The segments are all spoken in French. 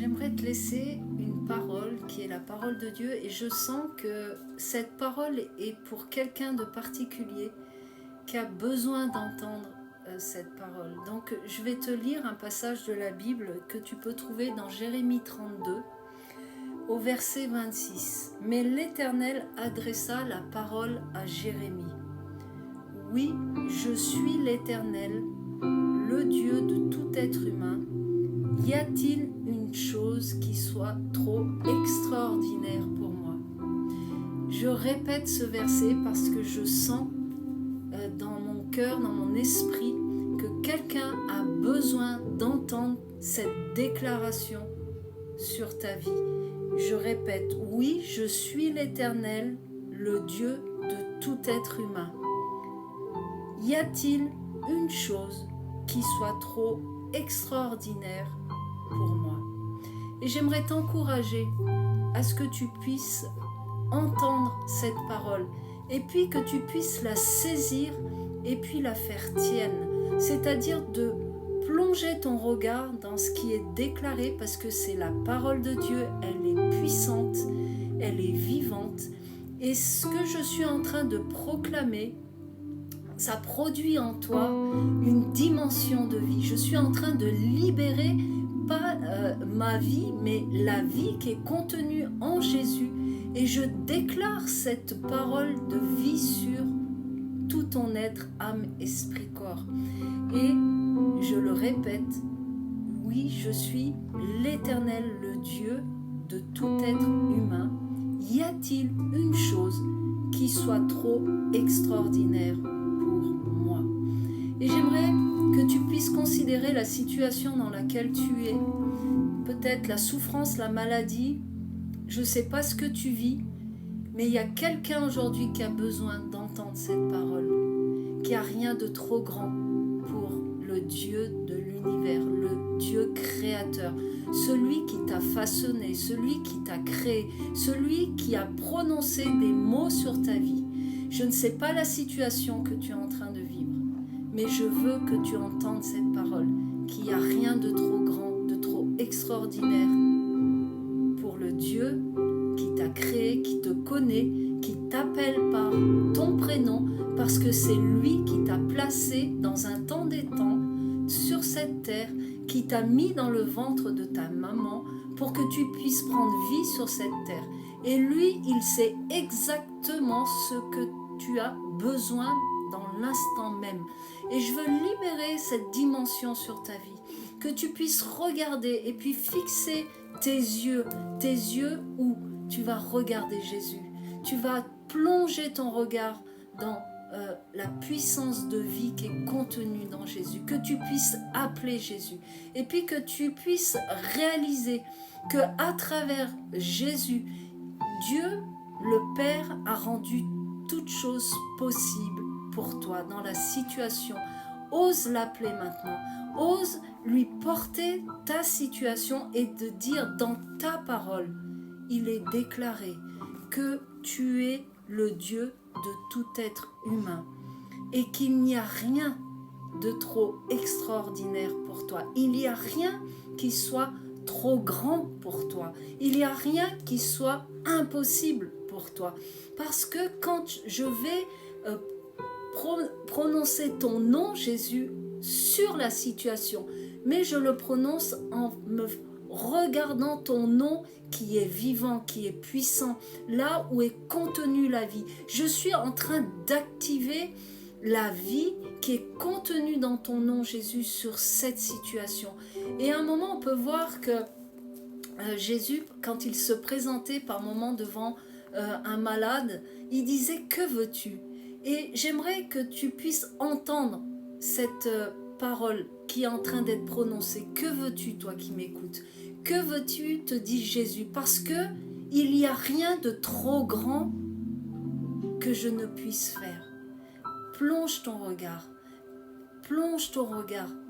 j'aimerais te laisser une parole qui est la parole de Dieu et je sens que cette parole est pour quelqu'un de particulier qui a besoin d'entendre cette parole. Donc je vais te lire un passage de la Bible que tu peux trouver dans Jérémie 32 au verset 26. Mais l'Éternel adressa la parole à Jérémie. Oui, je suis l'Éternel, le Dieu de tout être humain. Y a-t-il une chose qui soit trop extraordinaire pour moi? Je répète ce verset parce que je sens dans mon cœur, dans mon esprit, que quelqu'un a besoin d'entendre cette déclaration sur ta vie. Je répète, oui, je suis l'Éternel, le Dieu de tout être humain. Y a-t-il une chose qui soit trop extraordinaire pour moi? Et j'aimerais t'encourager à ce que tu puisses entendre cette parole et puis que tu puisses la saisir et puis la faire tienne, c'est-à-dire de plonger ton regard dans ce qui est déclaré parce que c'est la parole de Dieu, elle est puissante, elle est vivante et ce que je suis en train de proclamer, ça produit en toi une dimension de vie. Je suis en train de libérer pas ma vie, mais la vie qui est contenue en Jésus. Et je déclare cette parole de vie sur tout ton être, âme, esprit, corps. Et je le répète, oui, je suis l'Éternel, le Dieu de tout être humain. Y a-t-il une chose qui soit trop extraordinaire pour moi? Et j'aimerais que tu puisses considérer la situation dans laquelle tu es, peut-être la souffrance, la maladie, je ne sais pas ce que tu vis, mais il y a quelqu'un aujourd'hui qui a besoin d'entendre cette parole, qui n'a rien de trop grand pour le Dieu de l'univers, le Dieu créateur, celui qui t'a façonné, celui qui t'a créé, celui qui a prononcé des mots sur ta vie. Je ne sais pas la situation que tu es en train de vivre, mais je veux que tu entendes cette parole, qu'il n'y a rien de trop grand, de trop extraordinaire pour le Dieu qui t'a créé, qui te connaît, qui t'appelle par ton prénom, parce que c'est lui qui t'a placé dans un temps des temps sur cette terre, qui t'a mis dans le ventre de ta maman pour que tu puisses prendre vie sur cette terre. Et lui, il sait exactement ce que tu as besoin dans l'instant même. Et je veux libérer cette dimension sur ta vie, que tu puisses regarder et puis fixer tes yeux où tu vas regarder Jésus. Tu vas plonger ton regard dans la puissance de vie qui est contenue dans Jésus, que tu puisses appeler Jésus et puis que tu puisses réaliser que à travers Jésus, Dieu le Père a rendu toutes choses possibles pour toi dans la situation. Ose l'appeler maintenant, ose lui porter ta situation et de dire dans ta parole, il est déclaré que tu es le Dieu de tout être humain et qu'il n'y a rien de trop extraordinaire pour toi. Il n'y a rien qui soit trop grand pour toi. Il n'y a rien qui soit impossible pour toi. Parce que quand je vais prononcer ton nom, Jésus, sur la situation, mais je le prononce en me regardant ton nom qui est vivant, qui est puissant, là où est contenue la vie. Je suis en train d'activer la vie qui est contenue dans ton nom, Jésus, sur cette situation. Et à un moment, on peut voir que Jésus, quand il se présentait par moments devant un malade, il disait « Que veux-tu » Et j'aimerais que tu puisses entendre cette parole qui est en train d'être prononcée. Que veux-tu, toi qui m'écoutes? Que veux-tu, te dit Jésus? Parce que il n'y a rien de trop grand que je ne puisse faire. Plonge ton regard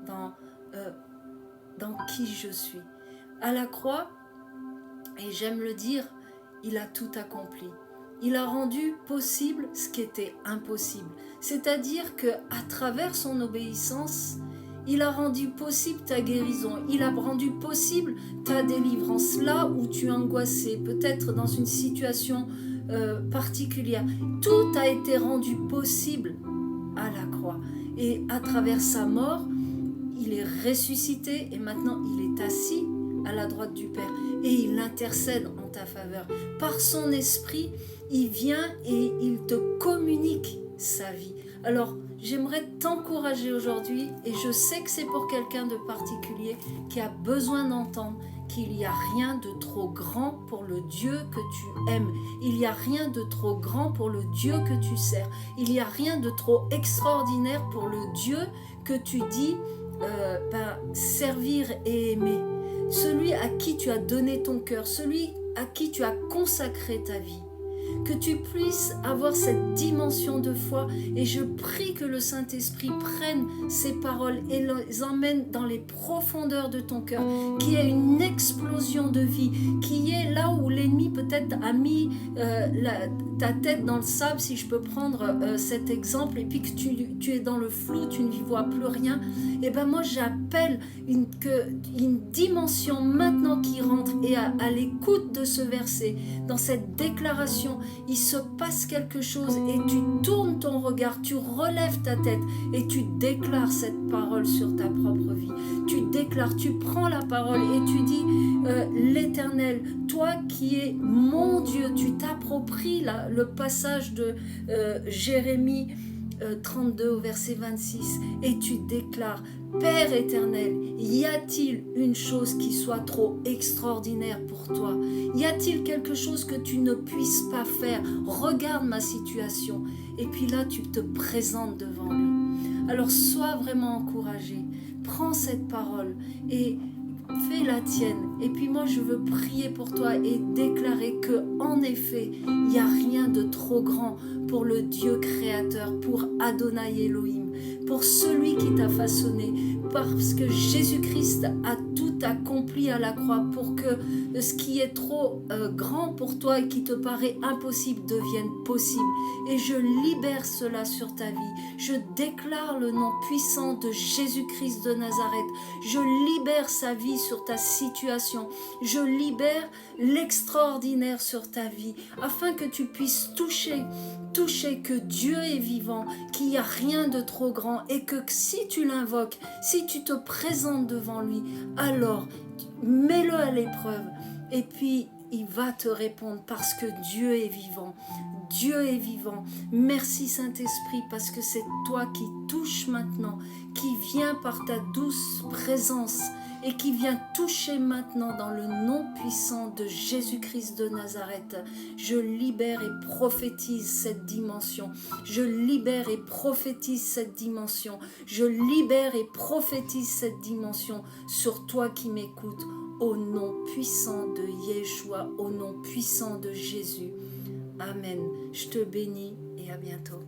dans qui je suis. À la croix, et j'aime le dire, il a tout accompli. Il a rendu possible ce qui était impossible. C'est-à-dire qu'à travers son obéissance, Il a rendu possible ta guérison. Il a rendu possible ta délivrance. Là où tu es angoissé, peut-être dans une situation particulière. Tout a été rendu possible à la croix. Et à travers sa mort, il est ressuscité et maintenant il est assis à la droite du Père. Et il intercède en ta faveur. Par son esprit, il vient et il te communique sa vie. Alors, j'aimerais t'encourager aujourd'hui, et je sais que c'est pour quelqu'un de particulier qui a besoin d'entendre qu'il n'y a rien de trop grand pour le Dieu que tu aimes. Il n'y a rien de trop grand pour le Dieu que tu sers. Il n'y a rien de trop extraordinaire pour le Dieu que tu dis servir et aimer. Celui à qui tu as donné ton cœur, celui à qui tu as consacré ta vie. Que tu puisses avoir cette dimension de foi, et je prie que le Saint-Esprit prenne ces paroles et les emmène dans les profondeurs de ton cœur, qu'il y ait une explosion de vie, qu'il y ait là où l'ennemi peut-être a mis ta tête dans le sable, si je peux prendre cet exemple, et puis que tu es dans le flou, tu ne vois plus rien. Et ben moi j'appelle une dimension maintenant qui rentre, et à l'écoute de ce verset, dans cette déclaration, il se passe quelque chose et tu tournes ton regard, tu relèves ta tête et tu déclares cette parole sur ta propre vie. Tu déclares, tu prends la parole et tu dis l'Éternel, toi qui es mon Dieu, tu t'appropries le passage de Jérémie 32 au verset 26 et tu déclares: Père éternel, y a-t-il une chose qui soit trop extraordinaire pour toi? Y a-t-il quelque chose que tu ne puisses pas faire? Regarde ma situation. Et puis là, tu te présentes devant lui. Alors sois vraiment encouragé. Prends cette parole et fais la tienne. Et puis moi, je veux prier pour toi et déclarer que, en effet, il n'y a rien de trop grand pour le Dieu créateur, pour Adonai Elohim, pour celui qui t'a façonné, parce que Jésus-Christ a tout accompli à la croix pour que ce qui est trop grand pour toi et qui te paraît impossible devienne possible. Et je libère cela sur ta vie. Je déclare le nom puissant de Jésus-Christ de Nazareth. Je libère sa vie sur ta situation. Je libère l'extraordinaire sur ta vie, afin que tu puisses toucher que Dieu est vivant, qu'il n'y a rien de trop grand, et que si tu l'invoques, si tu te présentes devant lui, alors mets-le à l'épreuve et puis il va te répondre, parce que Dieu est vivant. Dieu est vivant. Merci Saint-Esprit, parce que c'est toi qui touches maintenant, qui vient par ta douce présence et qui vient toucher maintenant dans le nom puissant de Jésus-Christ de Nazareth. Je libère et prophétise cette dimension. Je libère et prophétise cette dimension. Je libère et prophétise cette dimension sur toi qui m'écoutes. Au nom puissant de Yeshua, au nom puissant de Jésus. Amen. Je te bénis et à bientôt.